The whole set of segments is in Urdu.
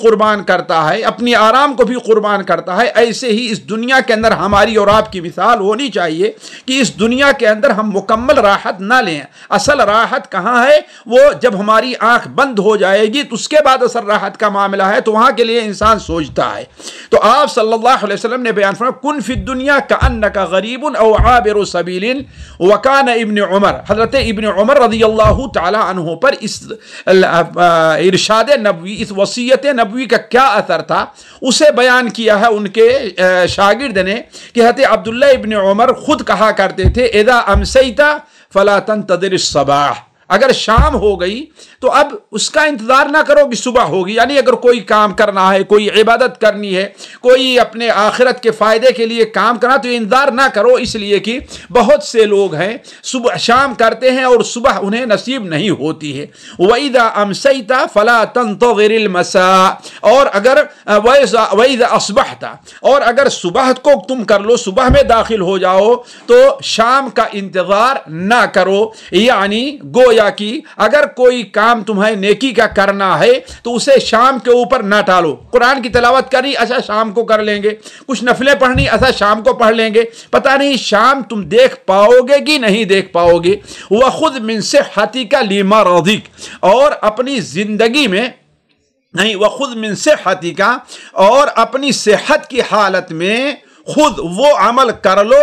قربان کرتا ہے، اپنی آرام کو بھی قربان کرتا ہے، ایسے ہی اس دنیا کے اندر ہماری اور آپ کی مثال ہونی چاہیے کہ اس دنیا کے اندر ہم مکمل راحت نہ لیں۔ اصل راحت کہاں ہے؟ وہ جب ہماری آنکھ بند ہو جائے گی تو اس کے بعد اصل راحت کا معاملہ ہے، تو وہاں کے لیے انسان سوچتا ہے۔ تو آپ صلی اللہ علیہ وسلم نے بیان فرمایا کن فی الدنیا کأنک غریب او عابر سبیل وکان ابن عمر۔ حضرت ابن عمر رضی اللہ تعالی عنہ پر اس ارشاد نبوی، اس وصیت نبوی کا کیا اثر تھا اسے بیان کیا ہے ان کے شاگرد نے کہ حضرت عبداللہ ابن عمر خود کہا کرتے تھے اذا امسیت فلا تنتظر الصباح، اگر شام ہو گئی تو اب اس کا انتظار نہ کرو کہ صبح ہوگی، یعنی اگر کوئی کام کرنا ہے، کوئی عبادت کرنی ہے، کوئی اپنے آخرت کے فائدے کے لیے کام کرنا، تو انتظار نہ کرو، اس لیے کہ بہت سے لوگ ہیں صبح شام کرتے ہیں اور صبح انہیں نصیب نہیں ہوتی ہے۔ وَإِذَا أَمْسَيْتَ فَلَا تَنْتَظِرِ الْمَسَاءَ، اور اگر وَإِذَا أَصْبَحْتَ، اور اگر صبح کو تم کر لو، صبح میں داخل ہو جاؤ تو شام کا انتظار نہ کرو، یعنی گویا کہ اگر کوئی کام تمہیں نیکی کا کرنا ہے تو اسے شام کے اوپر نہ ٹالو۔ قرآن کی تلاوت کرنی، اچھا شام کو کر لیں گے، کچھ نفلیں پڑھنی، اچھا شام کو پڑھ لیں گے، پتہ نہیں شام تم دیکھ پاؤ گے کہ نہیں دیکھ پاؤ گے۔ وَخُذْ مِنْ صِحَّتِكَ لِمَرَضِكَ، اور اپنی زندگی میں نہیں، وَخُذْ مِنْ صِحَّتِكَ، اور اپنی صحت کی حالت میں خود وہ عمل کر لو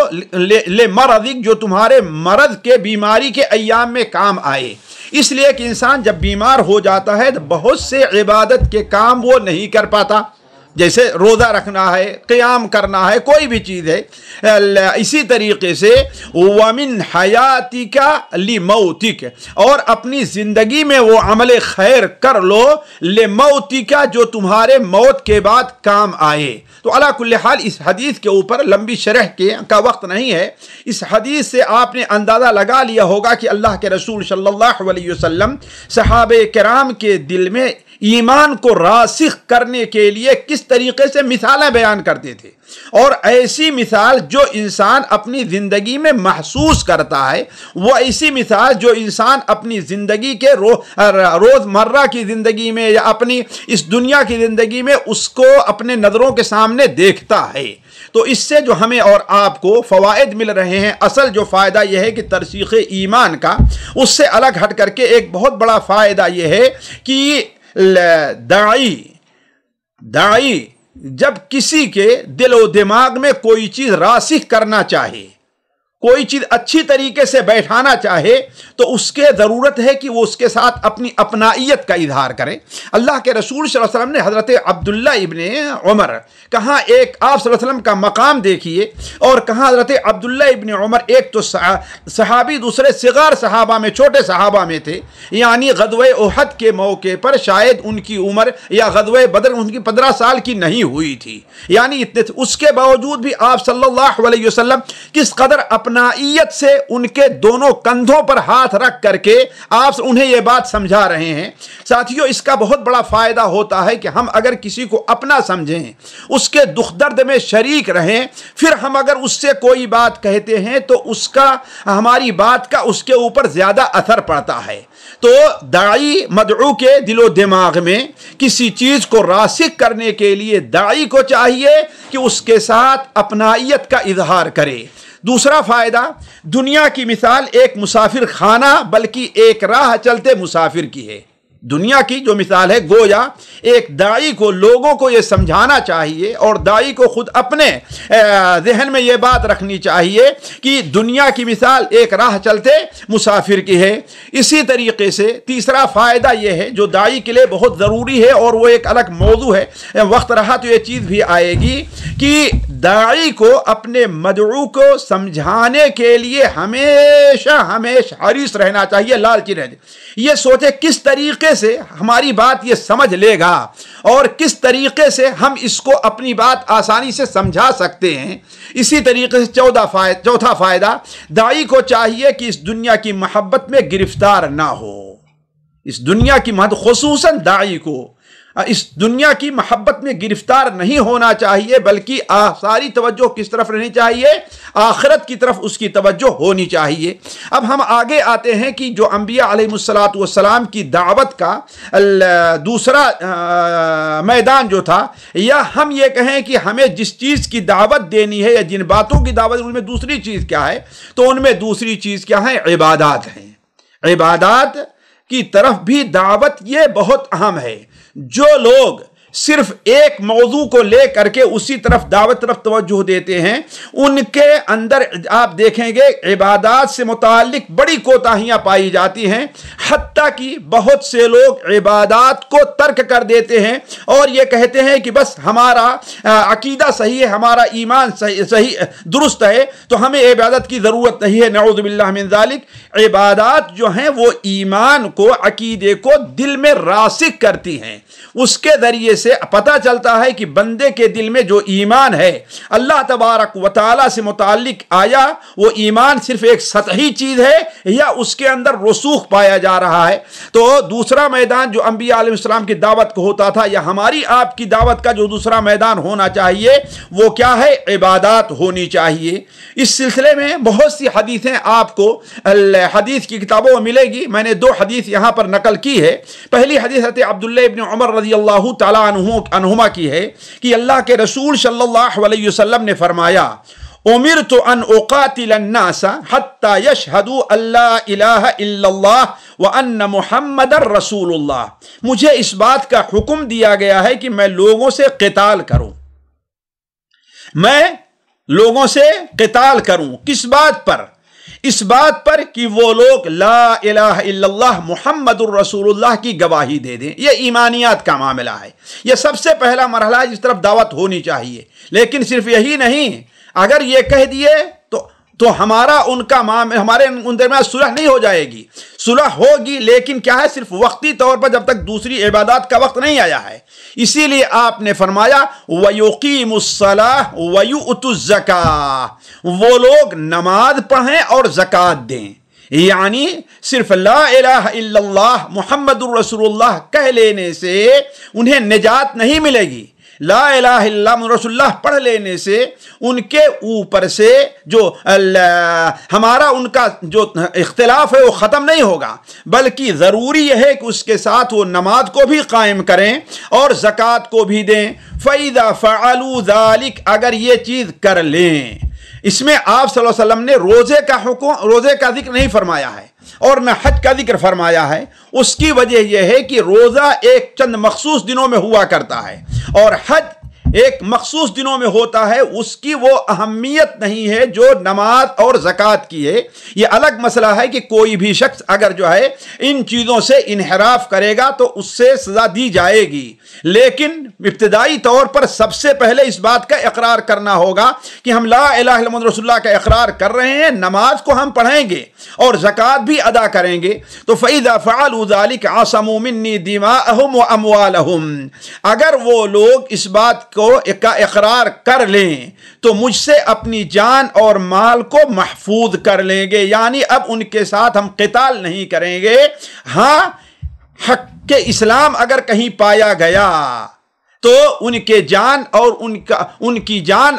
لِمَرَضِكَ، جو تمہارے مرض کے، بیماری کے ایام میں کام آئے۔ اس لیے کہ انسان جب بیمار ہو جاتا ہے تو بہت سے عبادت کے کام وہ نہیں کر پاتا، جیسے روزہ رکھنا ہے، قیام کرنا ہے، کوئی بھی چیز ہے۔ اسی طریقے سے وَمِنْ حَيَاتِكَ لِمَوْتِكَ، اور اپنی زندگی میں وہ عمل خیر کر لو لِمَوْتِكَ، جو تمہارے موت کے بعد کام آئے۔ تو علی کل حال اس حدیث کے اوپر لمبی شرح کا وقت نہیں ہے، اس حدیث سے آپ نے اندازہ لگا لیا ہوگا کہ اللہ کے رسول صلی اللہ علیہ وسلم صحابہ کرام کے دل میں ایمان کو راسخ کرنے کے لیے کس طریقے سے مثالیں بیان کرتے تھے، اور ایسی مثال جو انسان اپنی زندگی میں محسوس کرتا ہے، وہ ایسی مثال جو انسان اپنی زندگی کے روز مرہ کی زندگی میں یا اپنی اس دنیا کی زندگی میں اس کو اپنے نظروں کے سامنے دیکھتا ہے۔ تو اس سے جو ہمیں اور آپ کو فوائد مل رہے ہیں، اصل جو فائدہ یہ ہے کہ ترسیخ ایمان کا، اس سے الگ ہٹ کر کے ایک بہت بڑا فائدہ یہ ہے کہ داعی جب کسی کے دل و دماغ میں کوئی چیز راسخ کرنا چاہے، کوئی چیز اچھی طریقے سے بیٹھانا چاہے، تو اس کے ضرورت ہے کہ وہ اس کے ساتھ اپنی اپنائیت کا اظہار کرے۔ اللہ کے رسول صلی اللہ علیہ وسلم نے حضرت عبداللہ ابن عمر، کہاں ایک آپ صلی اللہ علیہ وسلم کا مقام دیکھیے، اور کہاں حضرت عبداللہ ابن عمر ایک تو صحابی، دوسرے صغار صحابہ میں، چھوٹے صحابہ میں تھے، یعنی غزوہ احد کے موقع پر شاید ان کی عمر یا غزوہ بدر ان کی 15 سال کی نہیں ہوئی تھی، یعنی اتنے تھے۔ اس کے باوجود بھی آپ صلی اللہ علیہ وسلم کس قدر اپنائیت سے ان کے دونوں کندھوں پر ہاتھ رکھ کر کے آپ انہیں یہ بات سمجھا رہے ہیں۔ ساتھیوں، اس کا بہت بڑا فائدہ ہوتا ہے کہ ہم اگر کسی کو اپنا سمجھیں، اس کے دکھ درد میں شریک رہیں، پھر ہم اگر اس سے کوئی بات کہتے ہیں تو اس کا، ہماری بات کا اس کے اوپر زیادہ اثر پڑتا ہے۔ تو داعی مدعو کے دل و دماغ میں کسی چیز کو راسخ کرنے کے لیے داعی کو چاہیے کہ اس کے ساتھ اپنائیت کا اظہار کرے۔ دوسرا فائدہ، دنیا کی مثال ایک مسافر خانہ بلکہ ایک راہ چلتے مسافر کی ہے۔ دنیا کی جو مثال ہے، گویا ایک داعی کو لوگوں کو یہ سمجھانا چاہیے، اور داعی کو خود اپنے ذہن میں یہ بات رکھنی چاہیے کہ دنیا کی مثال ایک راہ چلتے مسافر کی ہے۔ اسی طریقے سے تیسرا فائدہ یہ ہے جو داعی کے لیے بہت ضروری ہے، اور وہ ایک الگ موضوع ہے، وقت رہا تو یہ چیز بھی آئے گی کہ داعی کو اپنے مدعو کو سمجھانے کے لیے ہمیشہ حریص رہنا چاہیے، لالچی رہنا چاہیے۔ یہ سوچے کس طریقے سے ہماری بات یہ سمجھ لے گا، اور کس طریقے سے ہم اس کو اپنی بات آسانی سے سمجھا سکتے ہیں۔ اسی طریقے سے چوتھا فائدہ، داعی کو چاہیے کہ اس دنیا کی محبت میں گرفتار نہ ہو۔ اس دنیا کی محبت، خصوصاً داعی کو اس دنیا کی محبت میں گرفتار نہیں ہونا چاہیے، بلکہ ساری توجہ کس طرف رہنی چاہیے؟ آخرت کی طرف اس کی توجہ ہونی چاہیے۔ اب ہم آگے آتے ہیں کہ جو انبیاء علیہ الصلاۃ والسلام کی دعوت کا دوسرا میدان جو تھا، یا ہم یہ کہیں کہ ہمیں جس چیز کی دعوت دینی ہے یا جن باتوں کی دعوت، ان میں دوسری چیز کیا ہے؟ تو ان میں دوسری چیز کیا ہے؟ عبادات ہیں۔ عبادات کی طرف بھی دعوت یہ بہت اہم ہے۔ جو لوگ صرف ایک موضوع کو لے کر کے اسی دعوت طرف توجہ دیتے ہیں، ان کے اندر آپ دیکھیں گے عبادات سے متعلق بڑی کوتاہیاں پائی جاتی ہیں، حتیٰ کہ بہت سے لوگ عبادات کو ترک کر دیتے ہیں اور یہ کہتے ہیں کہ بس ہمارا عقیدہ صحیح ہے، ہمارا ایمان صحیح درست ہے، تو ہمیں عبادت کی ضرورت نہیں ہے۔ نعوذ باللہ من ذالک۔ عبادات جو ہیں وہ ایمان کو، عقیدے کو دل میں راسخ کرتی ہیں۔ اس کے ذریعے سے پتہ چلتا ہے کہ بندے کے دل میں جو ایمان ہے اللہ تبارک و تعالی سے متعلق، آیا وہ ایمان صرف ایک سطحی چیز ہے یا اس کے اندر رسوخ پایا جا رہا ہے۔ تو دوسرا میدان جو انبیاء علیہ السلام کی دعوت کو ہوتا تھا، یا ہماری آپ کی دعوت کا جو دوسرا میدان ہونا چاہیے، وہ کیا ہے؟ عبادات ہونی چاہیے۔ اس سلسلے میں بہت سی حدیثیں آپ کو حدیث کی کتابوں میں ملے گی۔ میں نے 2 حدیث یہاں پر نقل کی ہے۔ پہلی حدیث حضرت عبداللہ ابن عمر رضی اللہ تعالیٰ عنہما کی ہے کہ اللہ کے رسول صلی اللہ علیہ وسلم نے فرمایا، امرت ان اقاتل الناس حتى يشهدوا ان لا الہ الا اللہ وان محمد رسول اللہ۔ مجھے اس بات کا حکم دیا گیا ہے کہ میں لوگوں سے قتال کروں، میں لوگوں سے قتال کروں۔ کس بات پر؟ اس بات پر کہ وہ لوگ لا الہ الا اللہ محمد الرسول اللہ کی گواہی دے دیں۔ یہ ایمانیات کا معاملہ ہے، یہ سب سے پہلا مرحلہ ہے جس طرف دعوت ہونی چاہیے۔ لیکن صرف یہی نہیں، اگر یہ کہہ دیے تو ہمارا ان کا ہمارے ان درمیان صلح نہیں ہو جائے گی۔ صلح ہوگی لیکن کیا ہے؟ صرف وقتی طور پر، جب تک دوسری عبادات کا وقت نہیں آیا ہے۔ اسی لیے آپ نے فرمایا وَيُقِيمُ الصَّلَاةَ وَيُؤْتُ الزَّكَاةَ، وہ لوگ نماز پڑھیں اور زکوٰۃ دیں۔ یعنی صرف لا الہ الا اللہ محمد الرسول اللہ کہہ لینے سے انہیں نجات نہیں ملے گی۔ لا الہ الا اللہ محمد رسول اللہ پڑھ لینے سے ان کے اوپر سے جو ہمارا ان کا جو اختلاف ہے وہ ختم نہیں ہوگا، بلکہ ضروری یہ ہے کہ اس کے ساتھ وہ نماز کو بھی قائم کریں اور زکوٰۃ کو بھی دیں۔ فَإِذَا فَعَلُوا ذَلِكَ، اگر یہ چیز کر لیں۔ اس میں آپ صلی اللہ علیہ وسلم نے روزے کا ذکر نہیں فرمایا ہے اور نہ حج کا ذکر فرمایا ہے۔ اس کی وجہ یہ ہے کہ روزہ ایک چند مخصوص دنوں میں ہوا کرتا ہے اور حج ایک مخصوص دنوں میں ہوتا ہے، اس کی وہ اہمیت نہیں ہے جو نماز اور زکوٰۃ کی ہے۔ یہ الگ مسئلہ ہے کہ کوئی بھی شخص اگر جو ہے ان چیزوں سے انحراف کرے گا تو اس سے سزا دی جائے گی، لیکن ابتدائی طور پر سب سے پہلے اس بات کا اقرار کرنا ہوگا کہ ہم لا الہ الا اللہ محمد رسول اللہ کا اقرار کر رہے ہیں، نماز کو ہم پڑھیں گے اور زکوٰۃ بھی ادا کریں گے۔ تو فَإِذَا فَعَلُوا ذَلِكَ عَصَمُوا مِنِّي دِمَاءَهُمْ وَأَمْوَالَهُمْ، اگر وہ لوگ اس بات کا اقرار کر لیں تو مجھ سے اپنی جان اور مال کو محفوظ کر لیں گے، یعنی اب ان کے ساتھ ہم قتال نہیں کریں گے۔ ہاں، حق کے اسلام اگر کہیں پایا گیا تو ان کی جان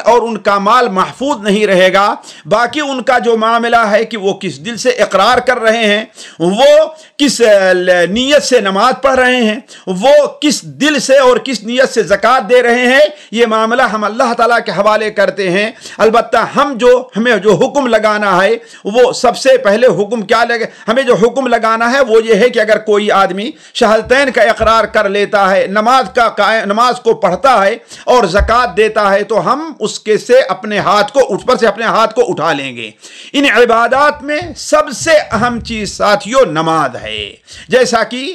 اور ان کا مال محفوظ نہیں رہے گا۔ باقی ان کا جو معاملہ ہے کہ وہ کس دل سے اقرار کر رہے ہیں، وہ کس نیت سے نماز پڑھ رہے ہیں، وہ کس دل سے اور کس نیت سے زکوٰۃ دے رہے ہیں، یہ معاملہ ہم اللہ تعالیٰ کے حوالے کرتے ہیں۔ البتہ ہمیں جو حکم لگانا ہے وہ سب سے پہلے حکم کیا لگے؟ ہمیں جو حکم لگانا ہے وہ یہ ہے کہ اگر کوئی آدمی شہادتین کا اقرار کر لیتا ہے، نماز کو پڑھتا ہے اور زکوٰۃ دیتا ہے، تو ہم اس کے سے اپنے ہاتھ کو اٹھا لیں گے۔ ان عبادات میں سب سے اہم چیز ساتھیوں نماز ہے، جیسا کہ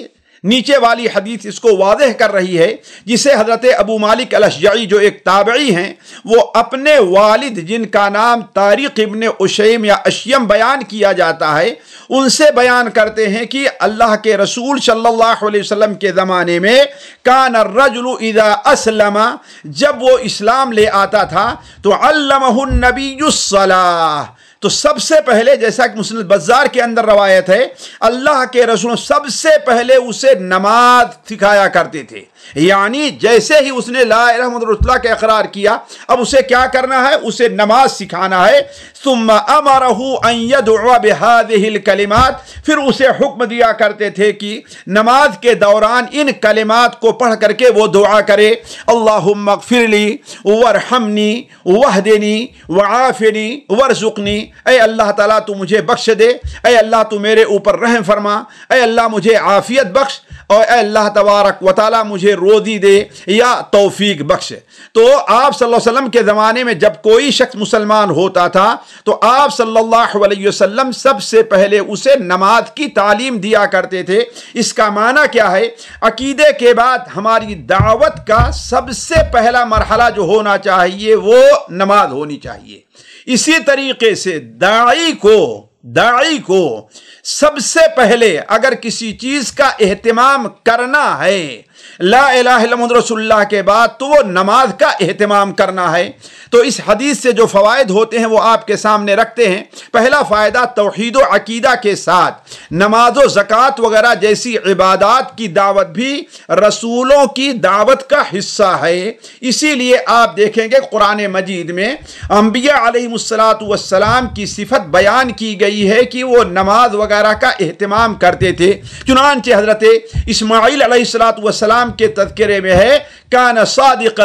نیچے والی حدیث اس کو واضح کر رہی ہے، جسے حضرت ابو مالک الاشجعی جو ایک تابعی ہیں، وہ اپنے والد جن کا نام طارق ابن اشیم یا اشیم بیان کیا جاتا ہے، ان سے بیان کرتے ہیں کہ اللہ کے رسول صلی اللہ علیہ وسلم کے زمانے میں کان الرجل اذا اسلم، جب وہ اسلام لے آتا تھا تو علمہ النبی الصلاۃ، تو سب سے پہلے جیسا کہ مسند بزار کے اندر روایت ہے، اللہ کے رسول سب سے پہلے اسے نماز سکھایا کرتے تھے، یعنی جیسے ہی اس نے لا الہ الا اللہ رسول اللہ کا اقرار کیا، اب اسے کیا کرنا ہے؟ اسے نماز سکھانا ہے۔ ثم امرہ ان یدعو بہذہ الکلمات، پھر اسے حکم دیا کرتے تھے کہ نماز کے دوران ان کلمات کو پڑھ کر کے وہ دعا کرے، اللہم اغفر لی وارحمنی واہدنی وعافنی وارزقنی، اے اللہ تعالیٰ تو مجھے بخش دے، اے اللہ تو میرے اوپر رحم فرما، اے اللہ مجھے عافیت بخش، اور اے اللہ تبارک و تعالیٰ مجھے روزی دے یا توفیق بخش۔ تو آپ صلی اللہ علیہ وسلم کے زمانے میں جب کوئی شخص مسلمان ہوتا تھا تو آپ صلی اللہ علیہ وسلم سب سے پہلے اسے نماز کی تعلیم دیا کرتے تھے۔ اس کا معنی کیا ہے؟ عقیدے کے بعد ہماری دعوت کا سب سے پہلا مرحلہ جو ہونا چاہیے وہ نماز ہونی چاہیے۔ اسی طریقے سے داعی کو سب سے پہلے اگر کسی چیز کا اہتمام کرنا ہے لا الہ الا محمد رسول اللہ کے بعد تو وہ نماز کا اہتمام کرنا ہے۔ تو اس حدیث سے جو فوائد ہوتے ہیں وہ آپ کے سامنے رکھتے ہیں۔ پہلا فائدہ، توحید و عقیدہ کے ساتھ نماز و زکوٰۃ وغیرہ جیسی عبادات کی دعوت بھی رسولوں کی دعوت کا حصہ ہے۔ اسی لیے آپ دیکھیں گے قرآن مجید میں انبیاء علیہم السلام کی صفت بیان کی گئی ہے کہ وہ نماز وغیرہ کا اہتمام کرتے تھے۔ چنانچہ حضرت اسماعیل علیہ السلام کے تذکرے میں ہے، کان صادق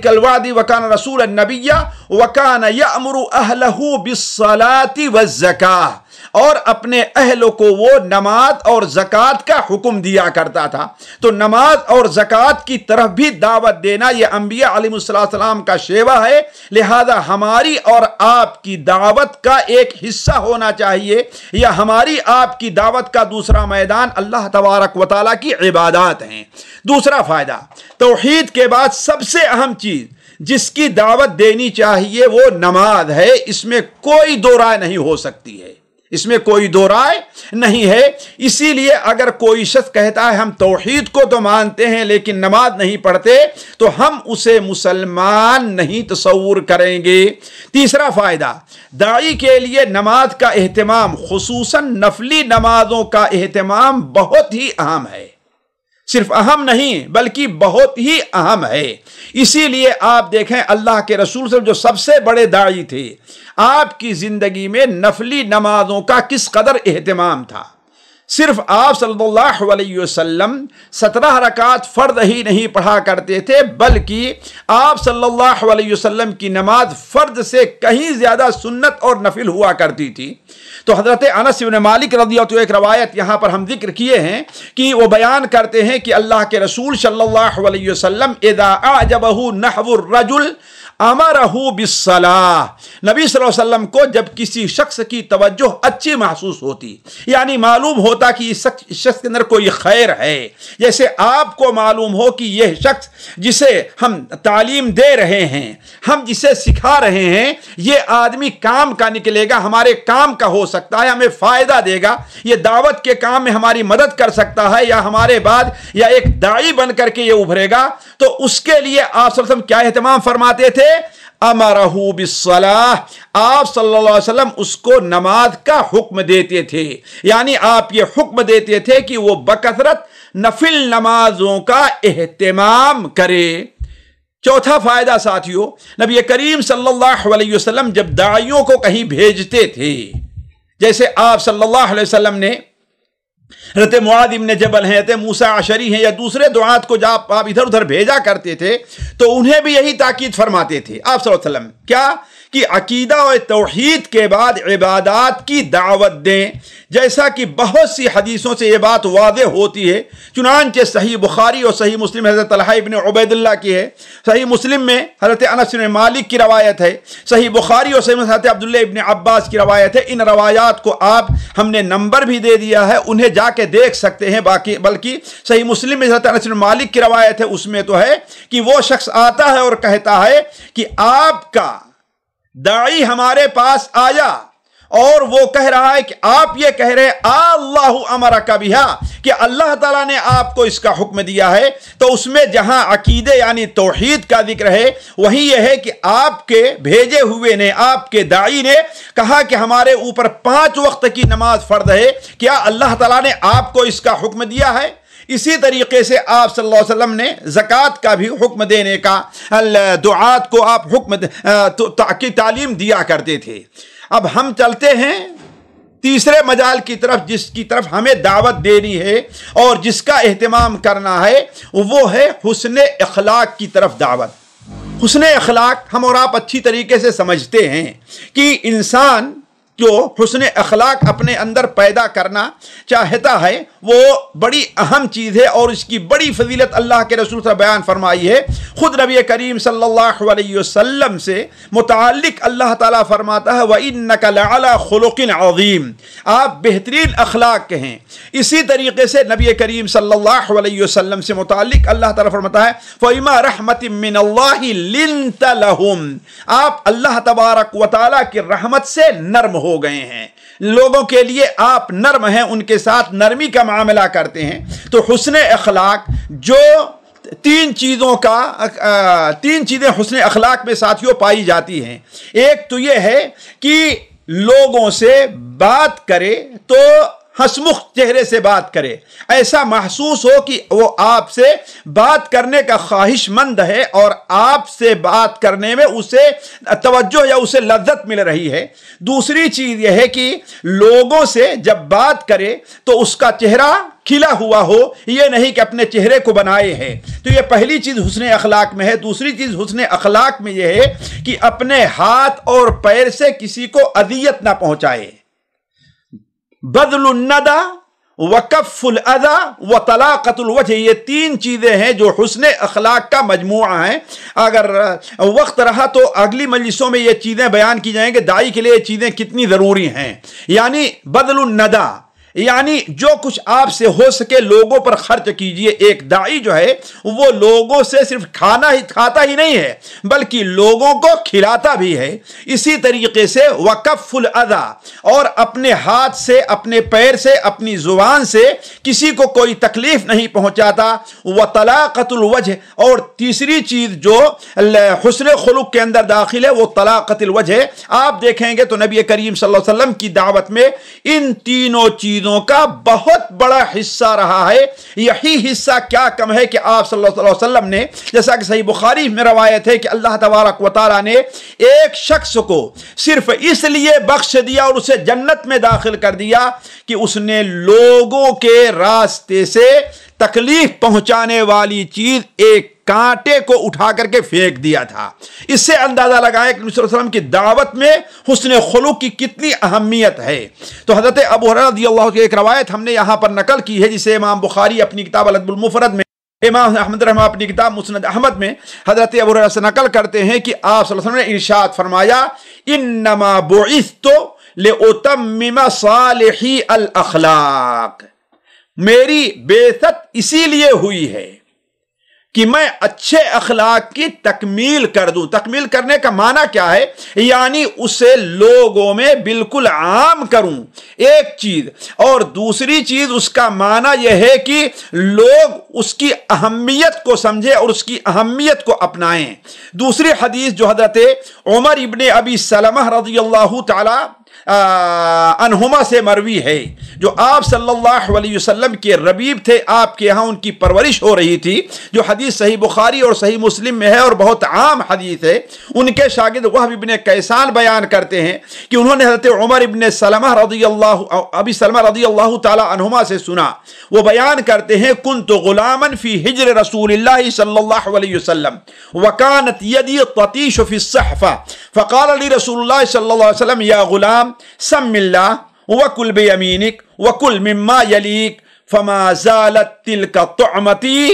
الوعد وکان رسول النبی وکان یأمر اہلہ بالصلاة والزکاة، اور اپنے اہلوں کو وہ نماز اور زکوٰۃ کا حکم دیا کرتا تھا۔ تو نماز اور زکوٰۃ کی طرف بھی دعوت دینا یہ انبیاء علیہ السلام کا شیوہ ہے، لہذا ہماری اور آپ کی دعوت کا ایک حصہ ہونا چاہیے، یا ہماری آپ کی دعوت کا دوسرا میدان اللہ تبارک و تعالیٰ کی عبادات ہیں۔ دوسرا فائدہ، توحید کے بعد سب سے اہم چیز جس کی دعوت دینی چاہیے وہ نماز ہے۔ اس میں کوئی دو رائے نہیں ہو سکتی ہے، اس میں کوئی دو رائے نہیں ہے۔ اسی لیے اگر کوئی شخص کہتا ہے ہم توحید کو تو مانتے ہیں لیکن نماز نہیں پڑھتے تو ہم اسے مسلمان نہیں تصور کریں گے۔ تیسرا فائدہ، داعی کے لیے نماز کا اہتمام، خصوصاً نفلی نمازوں کا اہتمام بہت ہی اہم ہے۔ صرف اہم نہیں بلکہ بہت ہی اہم ہے۔ اسی لیے آپ دیکھیں اللہ کے رسول صلی اللہ علیہ وسلم جو سب سے بڑے داعی تھے، آپ کی زندگی میں نفلی نمازوں کا کس قدر اہتمام تھا۔ صرف آپ صلی اللہ علیہ وسلم 17 رکعت فرض ہی نہیں پڑھا کرتے تھے، بلکہ آپ صلی اللہ علیہ وسلم کی نماز فرض سے کہیں زیادہ سنت اور نفل ہوا کرتی تھی۔ تو حضرت انس بن مالک رضی اللہ عنہ ایک روایت یہاں پر ہم ذکر کیے ہیں کہ وہ بیان کرتے ہیں کہ اللہ کے رسول صلی اللہ علیہ وسلم اذا اعجبہ نحو الرجل امرہ بالصلاۃ، نبی صلی اللہ علیہ وسلم کو جب کسی شخص کی توجہ اچھی محسوس ہوتی، یعنی معلوم ہوتا کہ اس شخص کے اندر کوئی خیر ہے، جیسے آپ کو معلوم ہو کہ یہ شخص جسے ہم تعلیم دے رہے ہیں، ہم جسے سکھا رہے ہیں، یہ آدمی کام کا نکلے گا، ہمارے کام کا ہو سکتا ہے، ہمیں فائدہ دے گا، یہ دعوت کے کام میں ہماری مدد کر سکتا ہے، یا ہمارے بعد یا ایک داعی بن کر کے یہ ابھرے گا، تو اس کے لیے آپ صلی اللہ علیہ وسلم کیا اہتمام فرماتے تھے؟ امرہ بالصلاۃ، آپ صلی اللہ علیہ وسلم اس کو نماز کا حکم دیتے تھے، یعنی آپ یہ حکم دیتے تھے کہ وہ بکثرت نفل نمازوں کا اہتمام کرے۔ چوتھا فائدہ ساتھیو، نبی کریم صلی اللہ علیہ وسلم جب داعیوں کو کہیں بھیجتے تھے، جیسے آپ صلی اللہ علیہ وسلم نے حضرت معاذ بن جبل ہیں، حضرت موسیٰ عشری ہیں، یا دوسرے دعات کو جب آپ ادھر ادھر بھیجا کرتے تھے تو انہیں بھی یہی تاکید فرماتے تھے آپ صلی اللہ علیہ وسلم، کیا کہ عقیدہ و توحید کے بعد عبادات کی دعوت دیں، جیسا کہ بہت سی حدیثوں سے یہ بات واضح ہوتی ہے۔ چنانچہ صحیح بخاری اور صحیح مسلم حضرت طلحہ بن عبید اللہ کی ہے، صحیح مسلم میں حضرت انس بن مالک کی روایت ہے، صحیح بخاری اور صحیح حضرت عبداللہ ابن عباس کی روایت ہے۔ ان روایات کو آپ ہم نے نمبر بھی دے دیا ہے، انہیں جا کے دیکھ سکتے ہیں۔ بلکہ صحیح مسلم میں حضرت انس بن مالک کی روایت ہے، اس میں تو ہے کہ وہ شخص آتا ہے اور کہتا ہے کہ آپ کا داعی ہمارے پاس آیا اور وہ کہہ رہا ہے کہ آپ یہ کہہ رہے اللہ امرک بہا کہ اللہ تعالیٰ نے آپ کو اس کا حکم دیا ہے، تو اس میں جہاں عقیدے یعنی توحید کا ذکر ہے وہی یہ ہے کہ آپ کے بھیجے ہوئے نے، آپ کے داعی نے کہا کہ ہمارے اوپر 5 وقت کی نماز فرض ہے، کیا اللہ تعالیٰ نے آپ کو اس کا حکم دیا ہے؟ اسی طریقے سے آپ صلی اللہ علیہ وسلم نے زکوٰۃ کا بھی حکم دینے کا، دعات کو آپ حکم کی تعلیم دیا کرتے تھے۔ اب ہم چلتے ہیں تیسرے مجال کی طرف، جس کی طرف ہمیں دعوت دینی ہے اور جس کا اہتمام کرنا ہے، وہ ہے حسن اخلاق کی طرف دعوت۔ حسن اخلاق ہم اور آپ اچھی طریقے سے سمجھتے ہیں کہ انسان جو حسن اخلاق اپنے اندر پیدا کرنا چاہتا ہے وہ بڑی اہم چیز ہے، اور اس کی بڑی فضیلت اللہ کے رسول سے بیان فرمائی ہے۔ خود نبی کریم صلی اللہ علیہ وسلم سے متعلق اللہ تعالیٰ فرماتا ہے وَإِنَّكَ لَعَلَىٰ خُلُقٍ عَظِيمٍ، آپ بہترین اخلاق کے ہیں۔ اسی طریقے سے نبی کریم صلی اللہ علیہ وسلم سے متعلق اللہ تعالیٰ فرماتا ہے فَإِمَا رَحْمَةٍ مِّنَ اللَّهِ لِنْتَ لَهُمْ، آپ اللہ تبارک و تعالیٰ کی رحمت سے نرم ہو گئے ہیں، لوگوں کے لیے آپ نرم ہیں، ان کے ساتھ نرمی کا معاملہ کرتے ہیں۔ تو حسن اخلاق جو تین چیزیں حسن اخلاق میں ساتھیوں پائی جاتی ہیں۔ ایک تو یہ ہے کہ لوگوں سے بات کرے تو ہنسمکھ چہرے سے بات کرے، ایسا محسوس ہو کہ وہ آپ سے بات کرنے کا خواہش مند ہے اور آپ سے بات کرنے میں اسے توجہ یا اسے لذت مل رہی ہے۔ دوسری چیز یہ ہے کہ لوگوں سے جب بات کرے تو اس کا چہرہ کھلا ہوا ہو، یہ نہیں کہ اپنے چہرے کو بنائے ہے۔ تو یہ پہلی چیز حسن اخلاق میں ہے۔ دوسری چیز حسن اخلاق میں یہ ہے کہ اپنے ہاتھ اور پیر سے کسی کو اذیت نہ پہنچائے۔ بذل الندى وکف الاذى وطلاقۃ الوجہ، یہ تین چیزیں ہیں جو حسن اخلاق کا مجموعہ ہیں۔ اگر وقت رہا تو اگلی مجلسوں میں یہ چیزیں بیان کی جائیں گے داعی کے لیے یہ چیزیں کتنی ضروری ہیں۔ یعنی بذل الندى یعنی جو کچھ آپ سے ہو سکے لوگوں پر خرچ کیجئے۔ ایک داعی جو ہے وہ لوگوں سے صرف کھاتا ہی نہیں ہے بلکہ لوگوں کو کھلاتا بھی ہے۔ اسی طریقے سے وکف الاذى، اور اپنے ہاتھ سے، اپنے پیر سے، اپنی زبان سے کسی کو کوئی تکلیف نہیں پہنچاتا۔ وطلاقۃ الوجہ، اور تیسری چیز جو حسن خلق کے اندر داخل ہے وہ طلاقۃ الوجہ۔ آپ دیکھیں گے تو نبی کریم صلی اللہ علیہ وسلم کی دعوت میں ان تینوں چیزوں کا بہت بڑا حصہ رہا ہے۔ یہی حصہ کیا کم ہے کہ آپ صلی اللہ علیہ وسلم نے، جیسا کہ صحیح بخاری میں روایت ہے کہ اللہ تبارک و تعالیٰ نے ایک شخص کو صرف اس لیے بخش دیا اور اسے جنت میں داخل کر دیا کہ اس نے لوگوں کے راستے سے تکلیف پہنچانے والی چیز ایک کانٹے کو اٹھا کر کے پھینک دیا تھا۔ اس سے اندازہ لگائے کہ نبی صلی اللہ علیہ وسلم کی دعوت میں حسن خلق کی کتنی اہمیت ہے۔ تو حضرت ابو ہریرہ رضی اللہ عنہ کی ایک روایت ہم نے یہاں پر نقل کی ہے، جسے امام بخاری اپنی کتاب الادب المفرد میں، امام احمد رحمہ اپنی کتاب مسند احمد میں حضرت ابو ہریرہ سے نقل کرتے ہیں کہ آپ صلی اللہ علیہ وسلم نے ارشاد فرمایا انما بعثت لأتمم صالحی الاخلاق، میری بعثت اسی لیے ہوئی ہے کہ میں اچھے اخلاق کی تکمیل کر دوں۔ تکمیل کرنے کا معنی کیا ہے؟ یعنی اسے لوگوں میں بالکل عام کروں، ایک چیز، اور دوسری چیز اس کا معنی یہ ہے کہ لوگ اس کی اہمیت کو سمجھے اور اس کی اہمیت کو اپنائیں۔ دوسری حدیث جو حضرت عمر ابن ابی سلمہ رضی اللہ تعالی عنہما سے مروی ہے، جو آپ صلی اللہ علیہ وسلم کے ربیب تھے، آپ کے ہاں ان کی پرورش ہو رہی تھی، جو حدیث صحیح بخاری اور صحیح مسلم میں ہے اور بہت عام حدیث ہے۔ ان کے شاگرد وہب ابن کیسان بیان کرتے ہیں کہ انہوں نے حضرت عمر ابن سلمہ ابی سلمہ رضی اللہ تعالی عنہما سے سنا، وہ بیان کرتے ہیں کنت غلاما فی حجر رسول اللہ صلی اللہ علیہ وسلم وکانت یدی تطیش فی الصحفہ فقال لی رسول اللہ صلی اللہ علیہ وسلم یا غلام سم اللہ وکل بیمینک وکل مما یلیک فما زالت تلک طعمتی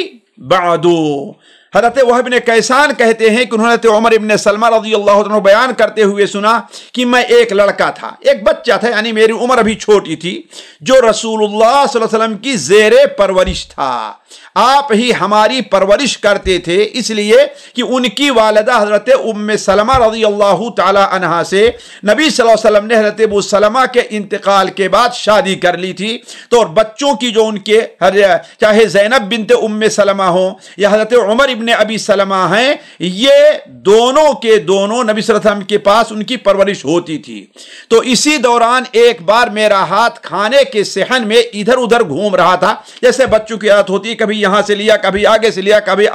بعدو۔ حضرت وہب بن کیسان کہتے ہیں کہ انہوں نے عمر ابن سلمہ رضی اللہ عنہ بیان کرتے ہوئے سنا کہ میں ایک لڑکا تھا، ایک بچہ تھا، یعنی میری عمر ابھی چھوٹی تھی، جو رسول اللہ صلی اللہ علیہ وسلم کی زیر پرورش تھا۔ آپ ہی ہماری پرورش کرتے تھے، اس لیے کہ ان کی والدہ حضرت ام سلمہ رضی اللہ تعالی عنہا سے نبی صلی اللہ علیہ وسلم نے حضرت ابو سلمہ کے انتقال کے بعد شادی کر لی تھی۔ تو بچوں کی جو ان کے چاہے زینب بنت ام سلمہ ہوں یا حضرت عمر ابن ابی سلمہ ہیں، یہ دونوں کے دونوں نبی صلی اللہ علیہ وسلم کے پاس ان کی پرورش ہوتی تھی۔ تو اسی دوران ایک بار میرا ہاتھ کھانے کے صحن میں ادھر ادھر گھوم رہا تھا، جیسے بچوں کی عادت ہوتی ہے، کبھی یہاں سے لیا، کبھی آگے سے لیا، کبھی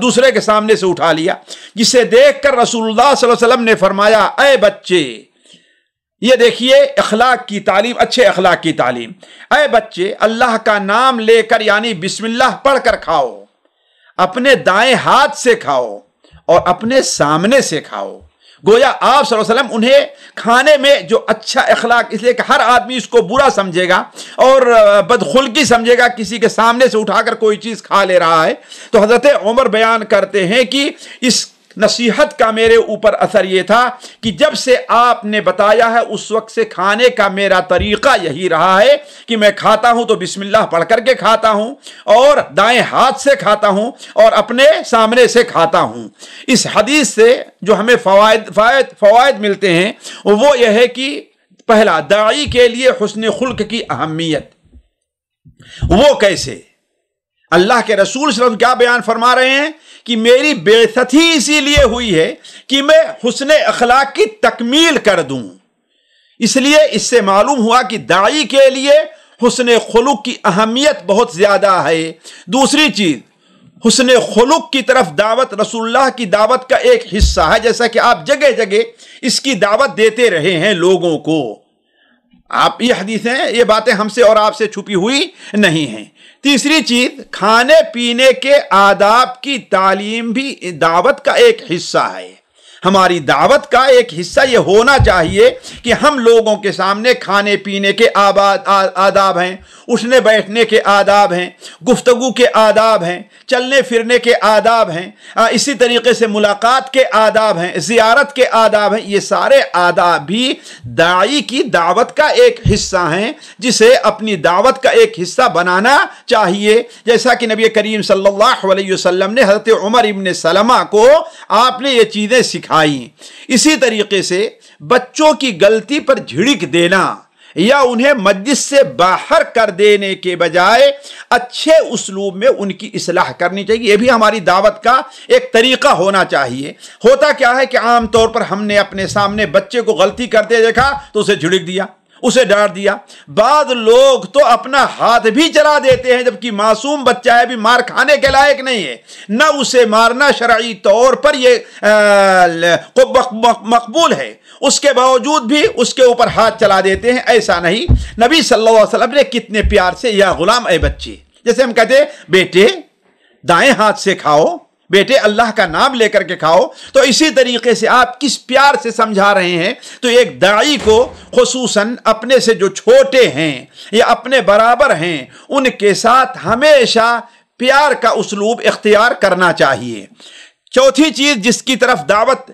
دوسرے کے سامنے سے اٹھا لیا، جسے دیکھ کر رسول اللہ صلی اللہ علیہ وسلم نے فرمایا، اے بچے، یہ دیکھیے اخلاق کی تعلیم، اچھے اخلاق کی تعلیم، اے بچے، اللہ کا نام لے کر یعنی بسم اللہ پڑھ کر کھاؤ، اپنے دائیں ہاتھ سے کھاؤ اور اپنے سامنے سے کھاؤ۔ گویا آپ صلی اللہ علیہ وسلم انہیں کھانے میں جو اچھا اخلاق، اس لیے کہ ہر آدمی اس کو برا سمجھے گا اور بدخلقی سمجھے گا کسی کے سامنے سے اٹھا کر کوئی چیز کھا لے رہا ہے، تو حضرت عمر بیان کرتے ہیں کہ اس نصیحت کا میرے اوپر اثر یہ تھا کہ جب سے آپ نے بتایا ہے اس وقت سے کھانے کا میرا طریقہ یہی رہا ہے کہ میں کھاتا ہوں تو بسم اللہ پڑھ کر کے کھاتا ہوں اور دائیں ہاتھ سے کھاتا ہوں اور اپنے سامنے سے کھاتا ہوں۔ اس حدیث سے جو ہمیں فوائد ملتے ہیں وہ یہ ہے کہ پہلا، داعی کے لیے حسن خلق کی اہمیت۔ وہ کیسے؟ اللہ کے رسول صلی اللہ علیہ وسلم کیا بیان فرما رہے ہیں کہ میری بعثت ہی اسی لیے ہوئی ہے کہ میں حسن اخلاق کی تکمیل کر دوں۔ اس لیے اس سے معلوم ہوا کہ داعی کے لیے حسن خلق کی اہمیت بہت زیادہ ہے۔ دوسری چیز، حسن خلق کی طرف دعوت رسول اللہ کی دعوت کا ایک حصہ ہے، جیسا کہ آپ جگہ جگہ اس کی دعوت دیتے رہے ہیں لوگوں کو۔ آپ یہ حدیثیں، یہ باتیں ہم سے اور آپ سے چھپی ہوئی نہیں ہیں۔ تیسری چیز، کھانے پینے کے آداب کی تعلیم بھی دعوت کا ایک حصہ ہے۔ ہماری دعوت کا ایک حصہ یہ ہونا چاہیے کہ ہم لوگوں کے سامنے کھانے پینے کے آداب ہیں، اٹھنے بیٹھنے کے آداب ہیں، گفتگو کے آداب ہیں، چلنے پھرنے کے آداب ہیں، اسی طریقے سے ملاقات کے آداب ہیں، زیارت کے آداب ہیں۔ یہ سارے آداب بھی داعی کی دعوت کا ایک حصہ ہیں، جسے اپنی دعوت کا ایک حصہ بنانا چاہیے۔ جیسا کہ نبی کریم صلی اللہ علیہ وسلم نے حضرت عمر ابن سلمہ کو آپ نے یہ چیزیں سکھائی۔ اسی طریقے سے بچوں کی غلطی پر جھڑک دینا یا انہیں مجلس سے باہر کر دینے کے بجائے اچھے اسلوب میں ان کی اصلاح کرنی چاہیے۔ یہ بھی ہماری دعوت کا ایک طریقہ ہونا چاہیے۔ ہوتا کیا ہے کہ عام طور پر ہم نے اپنے سامنے بچے کو غلطی کرتے دیکھا تو اسے جھڑک دیا، اسے ڈانٹ دیا۔ بعض لوگ تو اپنا ہاتھ بھی چلا دیتے ہیں، جبکہ معصوم بچہ ہے، بھی مار کھانے کے لائق نہیں ہے، نہ اسے مارنا شرعی طور پر یہ مقبول ہے، اس کے باوجود بھی اس کے اوپر ہاتھ چلا دیتے ہیں۔ ایسا نہیں، نبی صلی اللہ علیہ وسلم نے کتنے پیار سے، یا غلام اے بچے، جیسے ہم کہتے ہیں بیٹے دائیں ہاتھ سے کھاؤ، بیٹے اللہ کا نام لے کر کے کھاؤ، تو اسی طریقے سے آپ کس پیار سے سمجھا رہے ہیں۔ تو ایک داعی کو خصوصاً اپنے سے جو چھوٹے ہیں یا اپنے برابر ہیں ان کے ساتھ ہمیشہ پیار کا اسلوب اختیار کرنا چاہیے۔ چوتھی چیز جس کی طرف دعوت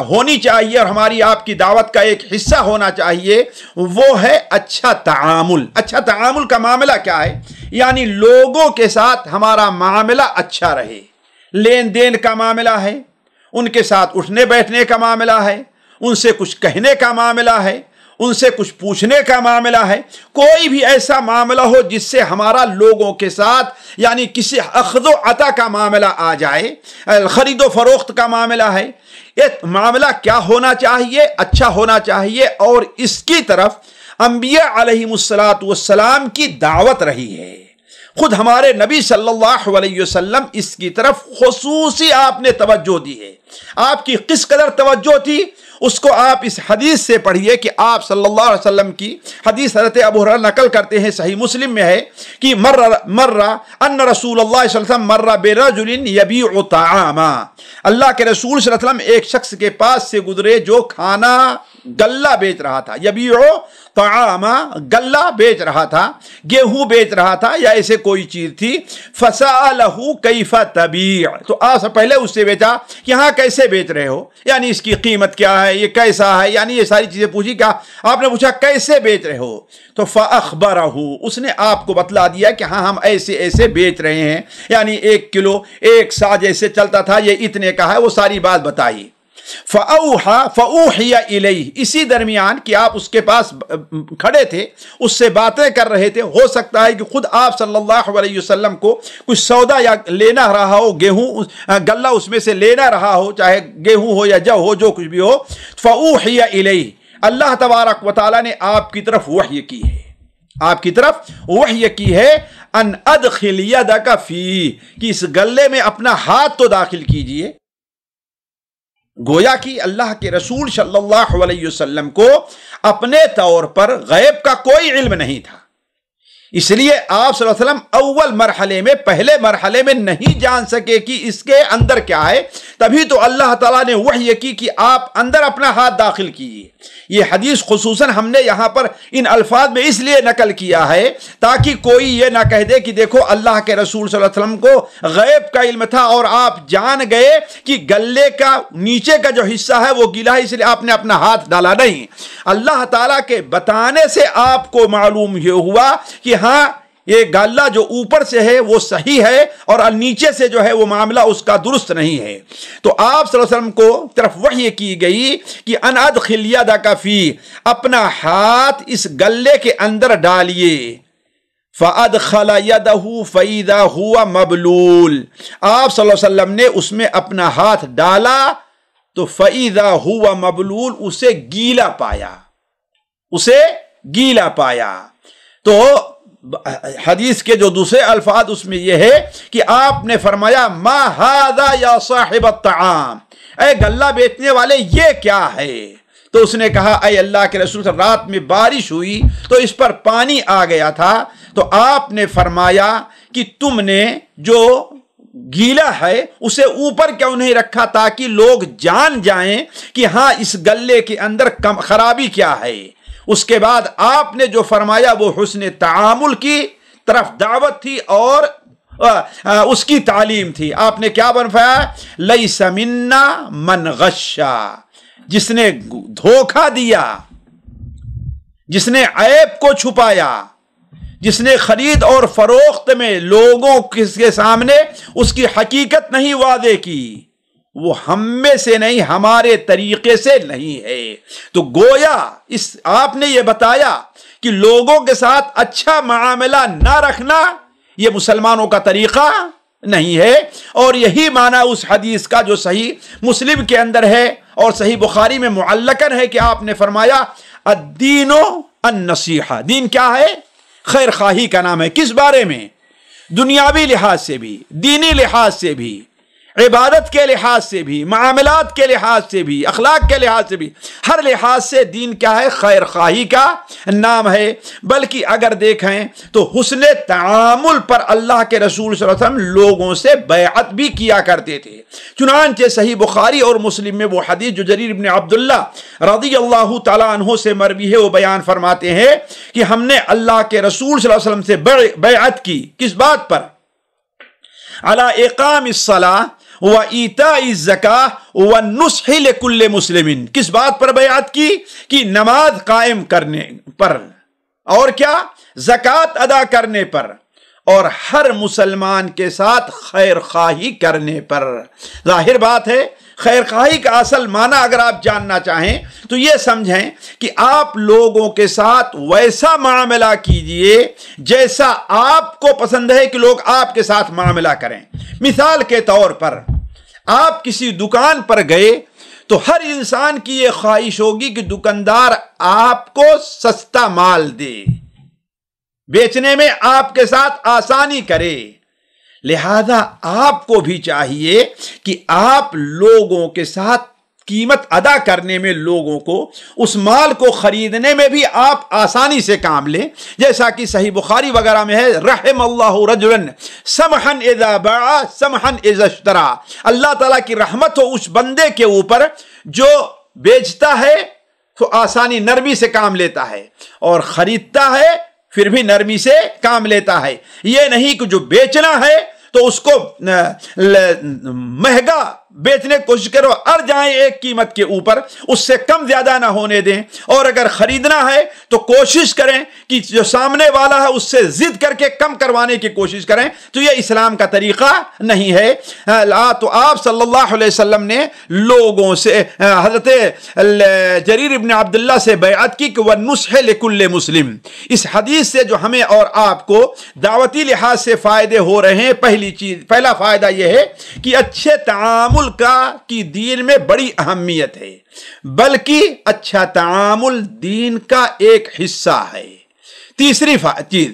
ہونی چاہیے اور ہماری آپ کی دعوت کا ایک حصہ ہونا چاہیے وہ ہے اچھا تعامل۔ اچھا تعامل کا معاملہ کیا ہے؟ یعنی لوگوں کے ساتھ ہمارا معاملہ اچھا رہے، لین دین کا معاملہ ہے، ان کے ساتھ اٹھنے بیٹھنے کا معاملہ ہے، ان سے کچھ کہنے کا معاملہ ہے، ان سے کچھ پوچھنے کا معاملہ ہے۔ کوئی بھی ایسا معاملہ ہو جس سے ہمارا لوگوں کے ساتھ یعنی کسی اخذ و عطا کا معاملہ آ جائے، خرید و فروخت کا معاملہ ہے، یہ معاملہ کیا ہونا چاہیے؟ اچھا ہونا چاہیے، اور اس کی طرف انبیاء علیہم السلام کی دعوت رہی ہے۔ خود ہمارے نبی صلی اللہ علیہ وسلم اس کی طرف خصوصی آپ نے توجہ دی ہے۔ آپ کی کس قدر توجہ تھی اس کو آپ اس حدیث سے پڑھیے کہ آپ صلی اللہ علیہ وسلم کی حدیث حضرت ابو ہریرہ نقل کرتے ہیں، صحیح مسلم میں ہے کہ مر ان رسول اللہ صلی اللہ علیہ وسلم مر برجل یبیع طعاما، اللہ کے رسول صلی اللہ علیہ وسلم ایک شخص کے پاس سے گزرے جو کھانا غلہ بیچ رہا تھا، یبیع طعاما، غلہ بیچ رہا تھا، گیہوں بیچ رہا تھا یا ایسے کوئی چیز تھی، فسألہ کیف تبیع، تو آپ سے پہلے اس سے بیچا کہ ہاں کیسے بیچ رہے ہو، یعنی اس کی قیمت کیا ہے، یہ کیسا ہے، یعنی یہ ساری چیزیں پوچھی. کیا آپ نے پوچھا کیسے بیچ رہے ہو، تو فأخبرہ، اس نے آپ کو بتلا دیا کہ ہاں ہم ایسے ایسے بیچ رہے ہیں، یعنی 1 کلو 1 سا جیسے چلتا تھا یہ اتنے کا ہے، وہ ساری بات بتائی. فأوحی الیہ، اسی درمیان کہ آپ اس کے پاس کھڑے تھے، اس سے باتیں کر رہے تھے، ہو سکتا ہے کہ خود آپ صلی اللہ علیہ وسلم کو کچھ سودا یا لینا رہا ہو، گیہوں غلہ اس میں سے لینا رہا ہو، چاہے گیہوں ہو یا جو ہو، جو کچھ بھی ہو. فأوحی الیہ، اللہ تبارک و تعالیٰ نے آپ کی طرف وحی کی ہے، آپ کی طرف وحی کی ہے، ان ادخل یدک فی، کہ اس گلے میں اپنا ہاتھ تو داخل کیجئے. گویا کہ اللہ کے رسول صلی اللہ علیہ وسلم کو اپنے طور پر غیب کا کوئی علم نہیں تھا، اس لیے آپ صلی اللہ علیہ وسلم اول مرحلے میں، پہلے مرحلے میں نہیں جان سکے کہ اس کے اندر کیا ہے. تبھی تو اللہ تعالیٰ نے وحی کی کہ آپ اندر اپنا ہاتھ داخل کیجیے. یہ حدیث خصوصاً ہم نے یہاں پر ان الفاظ میں اس لیے نقل کیا ہے تاکہ کوئی یہ نہ کہہ دے کہ دیکھو اللہ کے رسول صلی اللہ علیہ وسلم کو غیب کا علم تھا اور آپ جان گئے کہ گلے کا نیچے کا جو حصہ ہے وہ گیلا ہے اس لیے آپ نے اپنا ہاتھ ڈالا. نہیں، اللہ تعالیٰ کے بتانے سے آپ کو معلوم یہ ہوا کہ ہاں یہ گاللہ جو اوپر سے ہے وہ صحیح ہے اور نیچے سے جو ہے وہ معاملہ اس کا درست نہیں ہے. تو آپ صلی اللہ علیہ وسلم کو طرف وحی کی گئی کہ ان ادخل یدک فی، اپنا ہاتھ اس گلے کے اندر ڈالیے. فادخل یدہ فاذا ہوا مبلول، آپ صلی اللہ علیہ وسلم نے اس میں اپنا ہاتھ ڈالا تو فاذا ہوا مبلول، اسے گیلا پایا، اسے گیلا پایا. تو حدیث کے جو دوسرے الفاظ اس میں یہ ہے کہ آپ نے فرمایا ما ھذا یا صاحب الطعام، اے گلہ بیچنے والے یہ کیا ہے. تو اس نے کہا اے اللہ کے رسول، رات میں بارش ہوئی تو اس پر پانی آ گیا تھا، تو آپ نے فرمایا کہ تم نے جو گیلا ہے اسے اوپر کیوں نہیں رکھا تاکہ لوگ جان جائیں کہ ہاں اس گلے کے اندر خرابی کیا ہے. اس کے بعد آپ نے جو فرمایا وہ حسن تعامل کی طرف دعوت تھی اور اس کی تعلیم تھی. آپ نے کیا فرمایا؟ لیس منا من غشا، جس نے دھوکہ دیا، جس نے عیب کو چھپایا، جس نے خرید اور فروخت میں لوگوں کے سامنے اس کی حقیقت نہیں واضح کی، وہ ہم میں سے نہیں، ہمارے طریقے سے نہیں ہے. تو گویا آپ نے یہ بتایا کہ لوگوں کے ساتھ اچھا معاملہ نہ رکھنا یہ مسلمانوں کا طریقہ نہیں ہے. اور یہی معنی اس حدیث کا جو صحیح مسلم کے اندر ہے اور صحیح بخاری میں معلقاً ہے کہ آپ نے فرمایا الدین النصیحہ، دین کیا ہے؟ خیر خواہی کا نام ہے. کس بارے میں؟ دنیاوی لحاظ سے بھی، دینی لحاظ سے بھی، عبادت کے لحاظ سے بھی، معاملات کے لحاظ سے بھی، اخلاق کے لحاظ سے بھی، ہر لحاظ سے دین کیا ہے؟ خیر خواہی کا نام ہے. بلکہ اگر دیکھیں تو حسن تعامل پر اللہ کے رسول صلی اللہ علیہ وسلم لوگوں سے بیعت بھی کیا کرتے تھے. چنانچہ صحیح بخاری اور مسلم میں وہ حدیث جو جریر بن عبداللہ رضی اللہ تعالیٰ عنہ سے مروی ہے، وہ بیان فرماتے ہیں کہ ہم نے اللہ کے رسول صلی اللہ علیہ وسلم سے بیعت کی. کس بات پر؟ علی اقام الصلاۃ وَإِيتَاءِ الزَّكَاةِ وَالنُّصْحِ لِكُلِّ مُسْلِمٍ. کس بات پر بیعت کی؟ کہ نماز قائم کرنے پر اور کیا؟ زکوٰۃ ادا کرنے پر اور ہر مسلمان کے ساتھ خیر خواہی کرنے پر. ظاہر بات ہے خیر خواہی کا اصل معنی اگر آپ جاننا چاہیں تو یہ سمجھیں کہ آپ لوگوں کے ساتھ ویسا معاملہ کیجئے جیسا آپ کو پسند ہے کہ لوگ آپ کے ساتھ معاملہ کریں. مثال کے طور پر آپ کسی دکان پر گئے تو ہر انسان کی یہ خواہش ہوگی کہ دکاندار آپ کو سستا مال دے، بیچنے میں آپ کے ساتھ آسانی کرے. لہذا آپ کو بھی چاہیے کہ آپ لوگوں کے ساتھ قیمت ادا کرنے میں، لوگوں کو اس مال کو خریدنے میں بھی آپ آسانی سے کام لیں. جیسا کہ صحیح بخاری وغیرہ میں ہے رحم اللہ رجلا سمحا اذا باع سمحا اذا اشترى. اللہ تعالیٰ کی رحمت ہو اس بندے کے اوپر جو بیچتا ہے تو آسانی نرمی سے کام لیتا ہے اور خریدتا ہے پھر بھی نرمی سے کام لیتا ہے. یہ نہیں کہ جو بیچنا ہے تو اس کو مہنگا بیچنے کی کوشش کرو، اڑ جائیں ایک قیمت کے اوپر، اس سے کم زیادہ نہ ہونے دیں. اور اگر خریدنا ہے تو کوشش کریں کہ جو سامنے والا ہے اس سے ضد کر کے کم کروانے کی کوشش کریں. تو یہ اسلام کا طریقہ نہیں ہے. تو آپ صلی اللہ علیہ وسلم نے لوگوں سے، حضرت جریر ابن عبداللہ سے بیعت کی کہ وَالنُّصْحِ لِكُلِّ مُسْلِمٍ. اس حدیث سے جو ہمیں اور آپ کو دعوتی لحاظ سے فائدے ہو رہے ہیں، پہلا فائدہ یہ ہے کہ اچھے تعامل کی دین میں بڑی اہمیت ہے، بلکہ اچھا تعامل دین کا ایک حصہ ہے. تیسری چیز،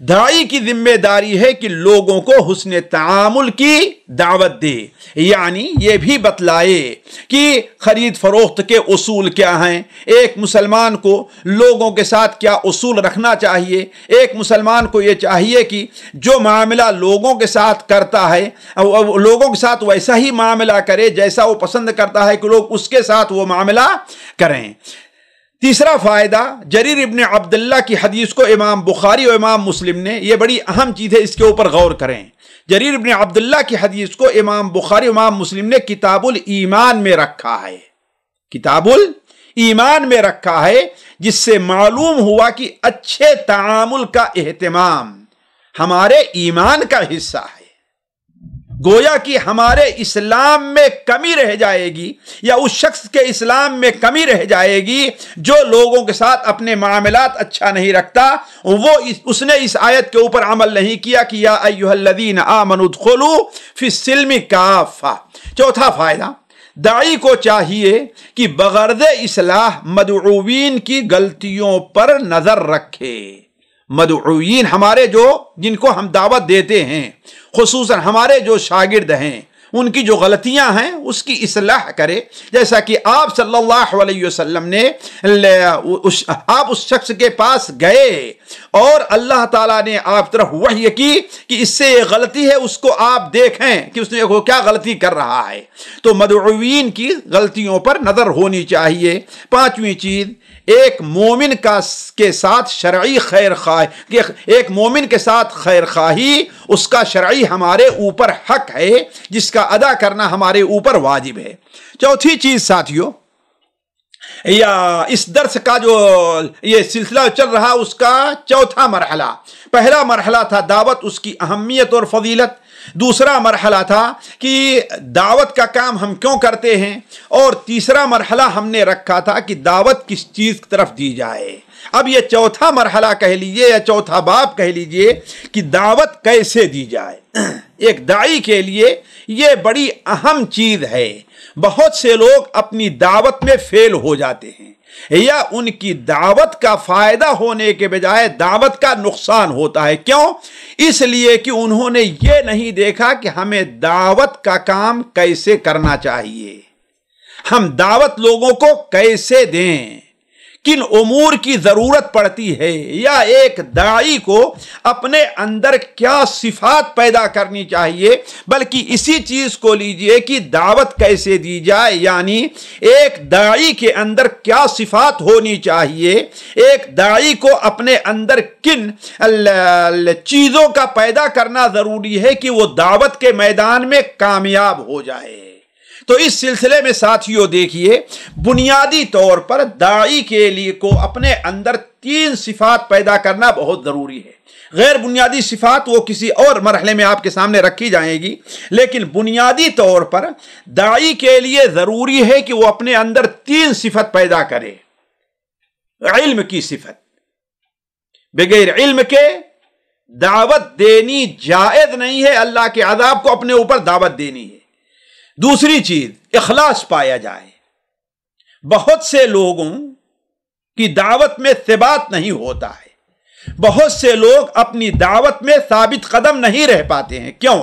داعی کی ذمہ داری ہے کہ لوگوں کو حسن تعامل کی دعوت دے، یعنی یہ بھی بتلائے کہ خرید فروخت کے اصول کیا ہیں، ایک مسلمان کو لوگوں کے ساتھ کیا اصول رکھنا چاہیے. ایک مسلمان کو یہ چاہیے کہ جو معاملہ لوگوں کے ساتھ کرتا ہے لوگوں کے ساتھ ویسا ہی معاملہ کرے جیسا وہ پسند کرتا ہے کہ لوگ اس کے ساتھ وہ معاملہ کریں. تیسرا فائدہ، جریر ابن عبداللہ کی حدیث کو امام بخاری اور امام مسلم نے، یہ بڑی اہم چیز ہے، اس کے اوپر غور کریں. جریر ابن عبداللہ کی حدیث کو امام بخاری اور امام مسلم نے کتاب الایمان میں رکھا ہے. کتاب الایمان میں رکھا ہے، جس سے معلوم ہوا کہ اچھے تعامل کا اہتمام ہمارے ایمان کا حصہ ہے. گویا کہ ہمارے اسلام میں کمی رہ جائے گی، یا اس شخص کے اسلام میں کمی رہ جائے گی جو لوگوں کے ساتھ اپنے معاملات اچھا نہیں رکھتا. اس نے اس آیت کے اوپر عمل نہیں کیا کہ یا ایھا الذین آمنوا ادخلوا فی السلم کافہ. چوتھا فائدہ، داعی کو چاہیے کہ بغرض اصلاح مدعوین کی غلطیوں پر نظر رکھے. مدعوین ہمارے جن کو ہم دعوت دیتے ہیں، خصوصاً ہمارے جو شاگرد ہیں، ان کی جو غلطیاں ہیں اس کی اصلاح کرے. جیسا کہ آپ صلی اللہ علیہ وسلم نے آپ اس شخص کے پاس گئے اور اللہ تعالیٰ نے آپ طرف وحی کی کہ اس سے یہ غلطی ہے، اس کو آپ دیکھیں کہ اس نے کیا غلطی کر رہا ہے. تو مدعوین کی غلطیوں پر نظر ہونی چاہیے. پانچویں چیز، ایک مومن کے ساتھ شرعی خیر خواہی، ایک مومن کے ساتھ خیر خواہی اس کا شرعی ہمارے اوپر حق ہے، جس کا ادا کرنا ہمارے اوپر واجب ہے. چوتھی چیز ساتھیوں، یا اس درس کا جو یہ سلسلہ چل رہا اس کا چوتھا مرحلہ، پہلا مرحلہ تھا دعوت، اس کی اہمیت اور فضیلت. دوسرا مرحلہ تھا کہ دعوت کا کام ہم کیوں کرتے ہیں، اور تیسرا مرحلہ ہم نے رکھا تھا کہ دعوت کس چیز کی طرف دی جائے. اب یہ چوتھا مرحلہ کہہ لیجئے یا چوتھا باب کہہ لیجئے کہ دعوت کیسے دی جائے. ایک داعی کے لیے یہ بڑی اہم چیز ہے. بہت سے لوگ اپنی دعوت میں فیل ہو جاتے ہیں، یا ان کی دعوت کا فائدہ ہونے کے بجائے دعوت کا نقصان ہوتا ہے. کیوں؟ اس لیے کہ انہوں نے یہ نہیں دیکھا کہ ہمیں دعوت کا کام کیسے کرنا چاہیے، ہم دعوت لوگوں کو کیسے دیں، کن امور کی ضرورت پڑتی ہے، یا ایک داعی کو اپنے اندر کیا صفات پیدا کرنی چاہیے. بلکہ اسی چیز کو لیجئے کہ دعوت کیسے دی جائے، یعنی ایک داعی کے اندر کیا صفات ہونی چاہیے، ایک داعی کو اپنے اندر کن چیزوں کا پیدا کرنا ضروری ہے کہ وہ دعوت کے میدان میں کامیاب ہو جائے. تو اس سلسلے میں ساتھیوں دیکھیے، بنیادی طور پر داعی کے لیے کو اپنے اندر 3 صفات پیدا کرنا بہت ضروری ہے. غیر بنیادی صفات وہ کسی اور مرحلے میں آپ کے سامنے رکھی جائیں گی، لیکن بنیادی طور پر داعی کے لیے ضروری ہے کہ وہ اپنے اندر 3 صفت پیدا کرے. علم کی صفت، بغیر علم کے دعوت دینی جائز نہیں ہے، اللہ کے عذاب کو اپنے اوپر دعوت دینی ہے. دوسری چیز، اخلاص پایا جائے. بہت سے لوگوں کی دعوت میں ثبات نہیں ہوتا ہے، بہت سے لوگ اپنی دعوت میں ثابت قدم نہیں رہ پاتے ہیں. کیوں؟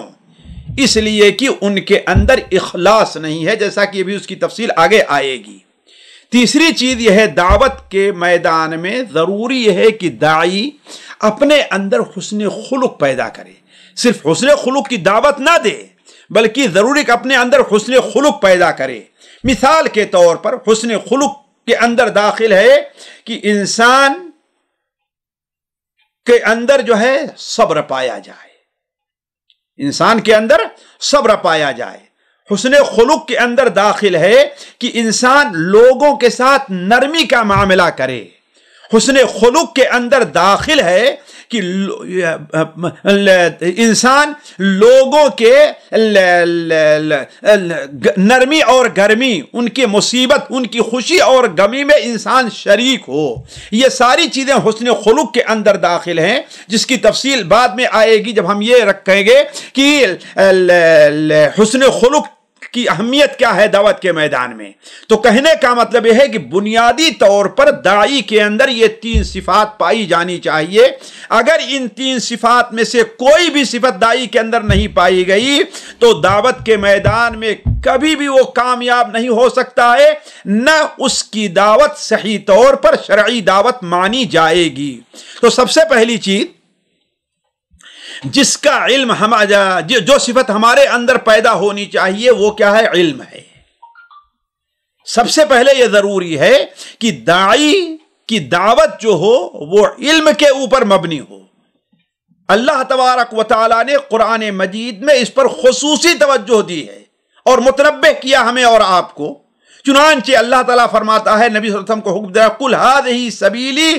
اس لیے کہ ان کے اندر اخلاص نہیں ہے، جیسا کہ ابھی اس کی تفصیل آگے آئے گی. تیسری چیز یہ ہے، دعوت کے میدان میں ضروری ہے کہ داعی اپنے اندر حسن خلق پیدا کرے. صرف حسن خلق کی دعوت نہ دے، بلکہ ضروری کہ اپنے اندر حسن خلق پیدا کرے. مثال کے طور پر حسن خلق کے اندر داخل ہے کہ انسان کے اندر جو ہے صبر پایا جائے، انسان کے اندر صبر پایا جائے، حسن خلق کے اندر داخل ہے کہ انسان لوگوں کے ساتھ نرمی کا معاملہ کرے، حسن خلق کے اندر داخل ہے کہ انسان لوگوں کے نرمی اور گرمی، ان کی مصیبت، ان کی خوشی اور غمی میں انسان شریک ہو۔ یہ ساری چیزیں حسن خلق کے اندر داخل ہیں، جس کی تفصیل بعد میں آئے گی جب ہم یہ رکھیں گے کہ حسن خلق کی اہمیت کیا ہے دعوت کے میدان میں۔ تو کہنے کا مطلب یہ ہے کہ بنیادی طور پر داعی کے اندر یہ 3 صفات پائی جانی چاہیے۔ اگر ان 3 صفات میں سے کوئی بھی صفت داعی کے اندر نہیں پائی گئی تو دعوت کے میدان میں کبھی بھی وہ کامیاب نہیں ہو سکتا ہے، نہ اس کی دعوت صحیح طور پر شرعی دعوت مانی جائے گی۔ تو سب سے پہلی چیز جس کا علم جو صفت ہمارے اندر پیدا ہونی چاہیے وہ کیا ہے؟ علم ہے۔ سب سے پہلے یہ ضروری ہے کہ داعی کی دعوت جو ہو وہ علم کے اوپر مبنی ہو۔ اللہ تبارک و تعالیٰ نے قرآن مجید میں اس پر خصوصی توجہ دی ہے اور متنبہ کیا ہمیں اور آپ کو۔ چنانچہ اللہ تعالیٰ فرماتا ہے، نبی صلی اللہ علیہ وسلم کو حکم دیا، قُلْ هَٰذِهِ سَبِيلِي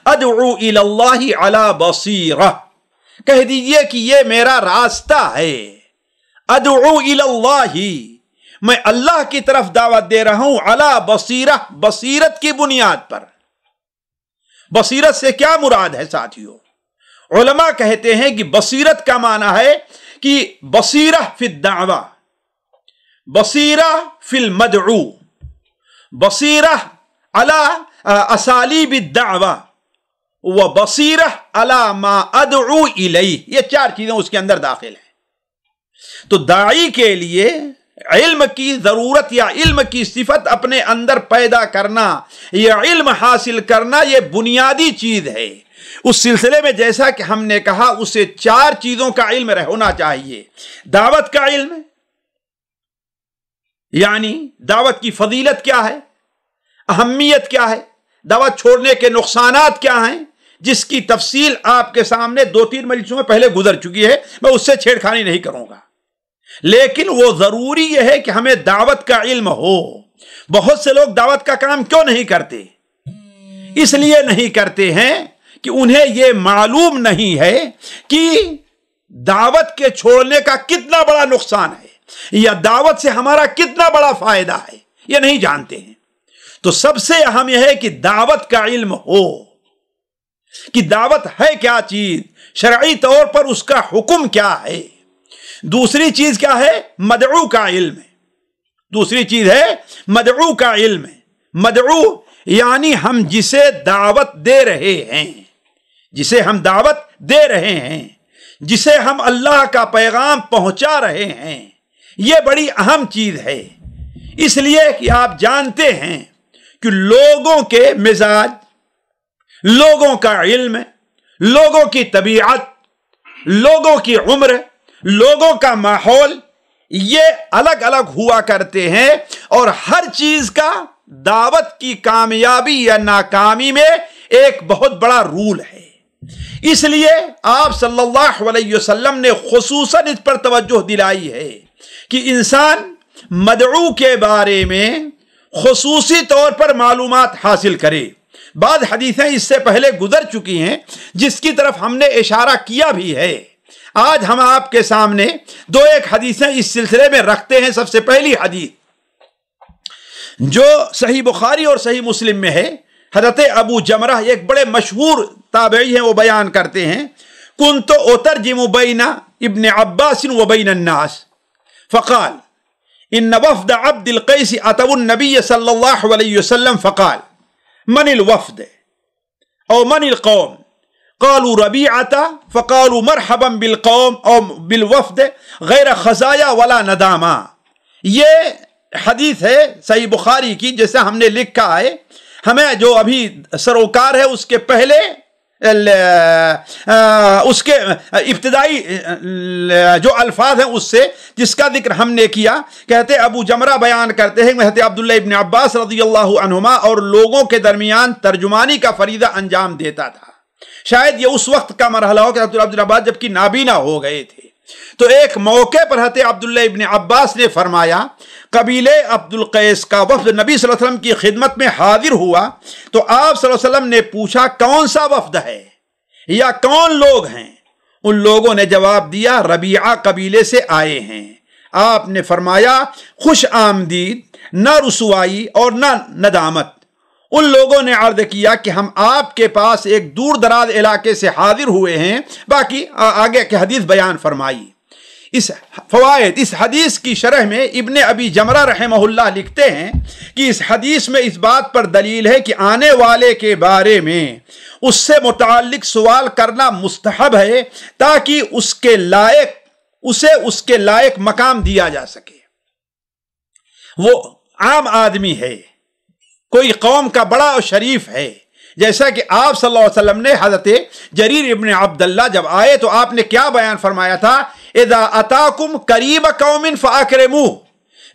أَدْعُو إِلَى اللَّهِ عَلَىٰ بَصِيرَةٍ، کہہ دیجئے کہ یہ میرا راستہ ہے، ادعو الی اللہ، میں اللہ کی طرف دعوت دے رہا ہوں، علی بصیرہ، بصیرت کی بنیاد پر۔ بصیرت سے کیا مراد ہے ساتھیوں؟ علماء کہتے ہیں کہ بصیرت کا معنی ہے کہ بصیرہ فی الدعوہ، بصیرہ فی المدعو، بصیرہ علی اسالیب الدعوہ، وَبَصِيرَةٌ عَلَىٰ مَا أَدْعُو إِلَيْهِ، یہ 4 چیزیں اس کے اندر داخل ہیں۔ تو داعی کے لیے علم کی ضرورت یا علم کی صفت اپنے اندر پیدا کرنا، یہ علم حاصل کرنا، یہ بنیادی چیز ہے۔ اس سلسلے میں جیسا کہ ہم نے کہا اسے 4 چیزوں کا علم ہونا چاہیے۔ دعوت کا علم، یعنی دعوت کی فضیلت کیا ہے، اہمیت کیا ہے، دعوت چھوڑنے کے نقصانات کیا ہیں، جس کی تفصیل آپ کے سامنے 2-3 مجلسوں میں پہلے گزر چکی ہے، میں اس سے چھیڑ خانی نہیں کروں گا۔ لیکن وہ ضروری یہ ہے کہ ہمیں دعوت کا علم ہو۔ بہت سے لوگ دعوت کا کام کیوں نہیں کرتے؟ اس لیے نہیں کرتے ہیں کہ انہیں یہ معلوم نہیں ہے کہ دعوت کے چھوڑنے کا کتنا بڑا نقصان ہے یا دعوت سے ہمارا کتنا بڑا فائدہ ہے، یہ نہیں جانتے ہیں۔ تو سب سے اہم یہ ہے کہ دعوت کا علم ہو کہ دعوت ہے کیا چیز، شرعی طور پر اس کا حکم کیا ہے۔ دوسری چیز کیا ہے؟ مدعو کا علم ہے۔ دوسری چیز ہے مدعو کا علم ہے۔ مدعو یعنی ہم جسے دعوت دے رہے ہیں، جسے ہم دعوت دے رہے ہیں، جسے ہم اللہ کا پیغام پہنچا رہے ہیں، یہ بڑی اہم چیز ہے۔ اس لیے کہ آپ جانتے ہیں کہ لوگوں کے مزاج، لوگوں کا علم، لوگوں کی طبیعت، لوگوں کی عمر، لوگوں کا ماحول، یہ الگ الگ ہوا کرتے ہیں، اور ہر چیز کا دعوت کی کامیابی یا ناکامی میں ایک بہت بڑا رول ہے۔ اس لیے آپ صلی اللہ علیہ وسلم نے خصوصاً اس پر توجہ دلائی ہے کہ انسان مدعو کے بارے میں خصوصی طور پر معلومات حاصل کرے۔ بعض حدیثیں اس سے پہلے گزر چکی ہیں جس کی طرف ہم نے اشارہ کیا بھی ہے۔ آج ہم آپ کے سامنے 2-1 حدیثیں اس سلسلے میں رکھتے ہیں۔ سب سے پہلی حدیث جو صحیح بخاری اور صحیح مسلم میں ہے، حضرت ابو جمرہ ایک بڑے مشہور تابعی ہیں، وہ بیان کرتے ہیں، کنت اترجم بین ابن عباس و بین الناس فقال ان وفد عبد القیس اتوا النبی صلی اللہ علیہ وسلم فقال من الوفد او من القوم قالوا ربیعة فقالوا مرحبا بالقوم او بالوفد غیر خزایا ولا نداما۔ یہ حدیث ہے صحیح بخاری کی، جیسے ہم نے لکھا ہے، ہمیں جو ابھی سروکار ہے اس کے پہلے اس کے ابتدائی جو الفاظ ہیں اس سے جس کا ذکر ہم نے کیا، کہتے ابو جمرہ بیان کرتے ہیں کہ عبداللہ ابن عباس رضی اللہ عنہما اور لوگوں کے درمیان ترجمانی کا فریضہ انجام دیتا تھا۔ شاید یہ اس وقت کا مرحلہ ہو کہ عبداللہ بن عباس جبکہ نابینا ہو گئے تھے. تو ایک موقع پر حضرت عبداللہ ابن عباس نے فرمایا قبیلے عبد القیس کا وفد نبی صلی اللہ علیہ وسلم کی خدمت میں حاضر ہوا تو آپ صلی اللہ علیہ وسلم نے پوچھا کون سا وفد ہے یا کون لوگ ہیں؟ ان لوگوں نے جواب دیا ربیعہ قبیلے سے آئے ہیں. آپ نے فرمایا خوش آمدید، نہ رسوائی اور نہ ندامت. ان لوگوں نے عرض کیا کہ ہم آپ کے پاس ایک دور دراز علاقے سے حاضر ہوئے ہیں. باقی آگے کے حدیث بیان فرمائی. اس فوائد اس حدیث کی شرح میں ابن ابی جمرہ رحمہ اللہ لکھتے ہیں کہ اس حدیث میں اس بات پر دلیل ہے کہ آنے والے کے بارے میں اس سے متعلق سوال کرنا مستحب ہے تاکہ اسے اس کے لائق مقام دیا جا سکے. وہ عام آدمی ہے، کوئی قوم کا بڑا اور شریف ہے، جیسا کہ آپ صلی اللہ علیہ وسلم نے حضرت جریر ابن عبداللہ جب آئے تو آپ نے کیا بیان فرمایا تھا؟ اذا اتاکم قریب قوم فاکرموہ،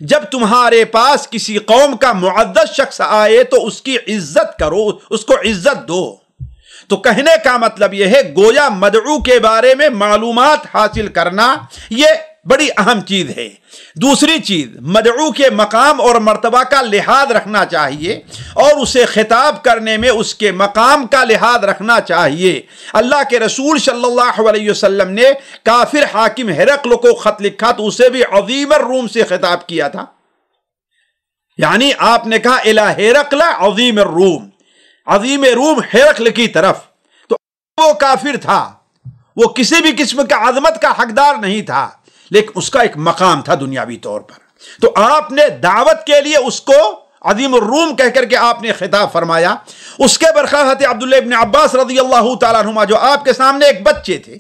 جب تمہارے پاس کسی قوم کا معزز شخص آئے تو اس کی عزت کرو، اس کو عزت دو. تو کہنے کا مطلب یہ ہے گویا مدعو کے بارے میں معلومات حاصل کرنا یہ بڑی اہم چیز ہے. دوسری چیز مدعو کے مقام اور مرتبہ کا لحاظ رکھنا چاہیے اور اسے خطاب کرنے میں اس کے مقام کا لحاظ رکھنا چاہیے. اللہ کے رسول صلی اللہ علیہ وسلم نے کافر حاکم ہرقل کو خط لکھا تو اسے بھی عظیم الروم سے خطاب کیا تھا. یعنی آپ نے کہا الی ہرقل عظیم الروم، عظیم روم ہرقل کی طرف. تو وہ کافر تھا، وہ کسی بھی قسم کا عظمت کا حقدار نہیں تھا، لیکن اس کا ایک مقام تھا دنیاوی طور پر. تو آپ نے دعوت کے لیے اس کو عظیم الروم کہہ کر کے آپ نے خطاب فرمایا. اس کے برخلاف حضرت عبداللہ ابن عباس رضی اللہ تعالیٰ عنہما جو آپ کے سامنے ایک بچے تھے،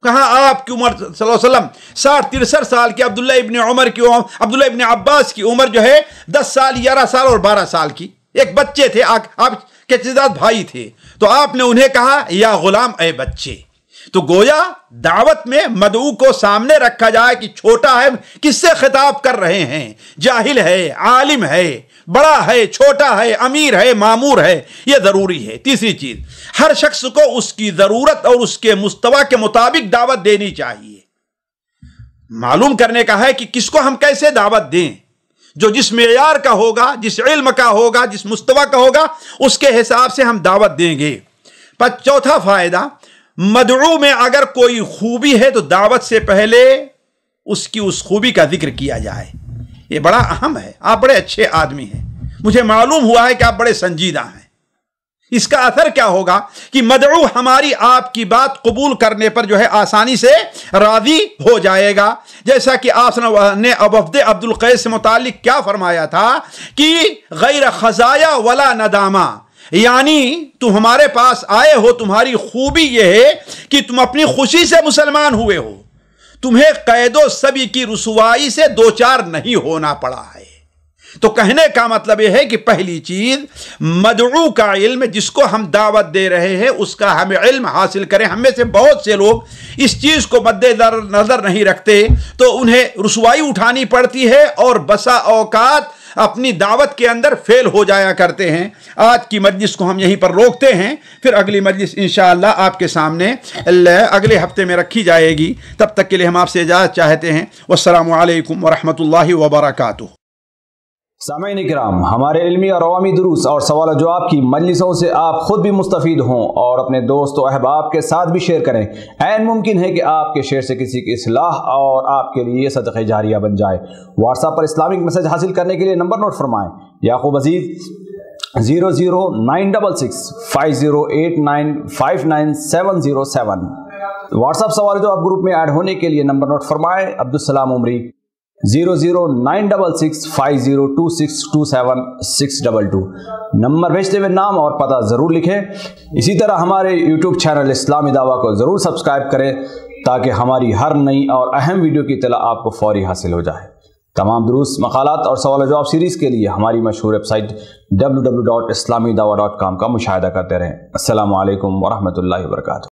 کہاں آپ کی عمر صلی اللہ علیہ وسلم 60-63 سال کی، عبداللہ ابن عباس کی عمر جو ہے 10 سال 11 سال اور 12 سال کی، ایک بچے تھے، آپ کے چچزاد بھائی تھے. تو آپ نے انہیں کہا یا غلام، اے بچے. تو گویا دعوت میں مدعو کو سامنے رکھا جائے کہ چھوٹا ہے، کس سے خطاب کر رہے ہیں، جاہل ہے، عالم ہے، بڑا ہے، چھوٹا ہے، امیر ہے، مامور ہے، یہ ضروری ہے. تیسری چیز ہر شخص کو اس کی ضرورت اور اس کے مستوی کے مطابق دعوت دینی چاہیے. معلوم کرنے کا ہے کہ کس کو ہم کیسے دعوت دیں. جو جس معیار کا ہوگا، جس علم کا ہوگا، جس مستوی کا ہوگا، اس کے حساب سے ہم دعوت دیں گے. چوتھا فائدہ، مدعو میں اگر کوئی خوبی ہے تو دعوت سے پہلے اس خوبی کا ذکر کیا جائے. یہ بڑا اہم ہے. آپ بڑے اچھے آدمی ہیں، مجھے معلوم ہوا ہے کہ آپ بڑے سنجیدہ ہیں. اس کا اثر کیا ہوگا کہ مدعو ہماری آپ کی بات قبول کرنے پر جو ہے آسانی سے راضی ہو جائے گا. جیسا کہ آپ نے وفد عبد القیس سے متعلق کیا فرمایا تھا کہ غیر خزایا ولا ندامہ، یعنی تم ہمارے پاس آئے ہو، تمہاری خوبی یہ ہے کہ تم اپنی خوشی سے مسلمان ہوئے ہو، تمہیں قید و سبی کی رسوائی سے دوچار نہیں ہونا پڑا ہے. تو کہنے کا مطلب یہ ہے کہ پہلی چیز مدعو کا علم، جس کو ہم دعوت دے رہے ہیں اس کا ہم علم حاصل کریں. ہم میں سے بہت سے لوگ اس چیز کو مد نظر نہیں رکھتے تو انہیں رسوائی اٹھانی پڑتی ہے اور بسا اوقات اپنی دعوت کے اندر فیل ہو جایا کرتے ہیں. آج کی مجلس کو ہم یہیں پر روکتے ہیں، پھر اگلی مجلس انشاءاللہ آپ کے سامنے اگلے ہفتے میں رکھی جائے گی. تب تک کے لیے ہم آپ سے اجازت چاہتے ہیں. والسلام علیکم ورحمۃ اللہ وبرکاتہ. سامعین کرام، ہمارے علمی اور عوامی دروس اور سوال و جواب کی مجلسوں سے آپ خود بھی مستفید ہوں اور اپنے دوست و احباب کے ساتھ بھی شیئر کریں. عین ممکن ہے کہ آپ کے شیئر سے کسی کی اصلاح اور آپ کے لیے صدقہ جاریہ بن جائے. واٹس ایپ پر اسلامک میسج حاصل کرنے کے لیے نمبر نوٹ فرمائیں: یعقوب عزیز 00966 5089 59707. واٹس ایپ سوال جواب گروپ میں ایڈ ہونے کے لیے نمبر نوٹ فرمائیں: عبدالسلام عمری 00966 502627 622. نمبر بھیجتے ہوئے نام اور پتہ ضرور لکھیں. اسی طرح ہمارے یوٹیوب چینل اسلامی دعویٰ کو ضرور سبسکرائب کریں تاکہ ہماری ہر نئی اور اہم ویڈیو کی اطلاع آپ کو فوری حاصل ہو جائے. تمام دروس، مقالات اور سوال و جواب سیریز کے لیے ہماری مشہور ویب سائٹ www.islamidawah.com کا مشاہدہ کرتے رہیں. السلام علیکم ورحمۃ اللہ وبرکاتہ.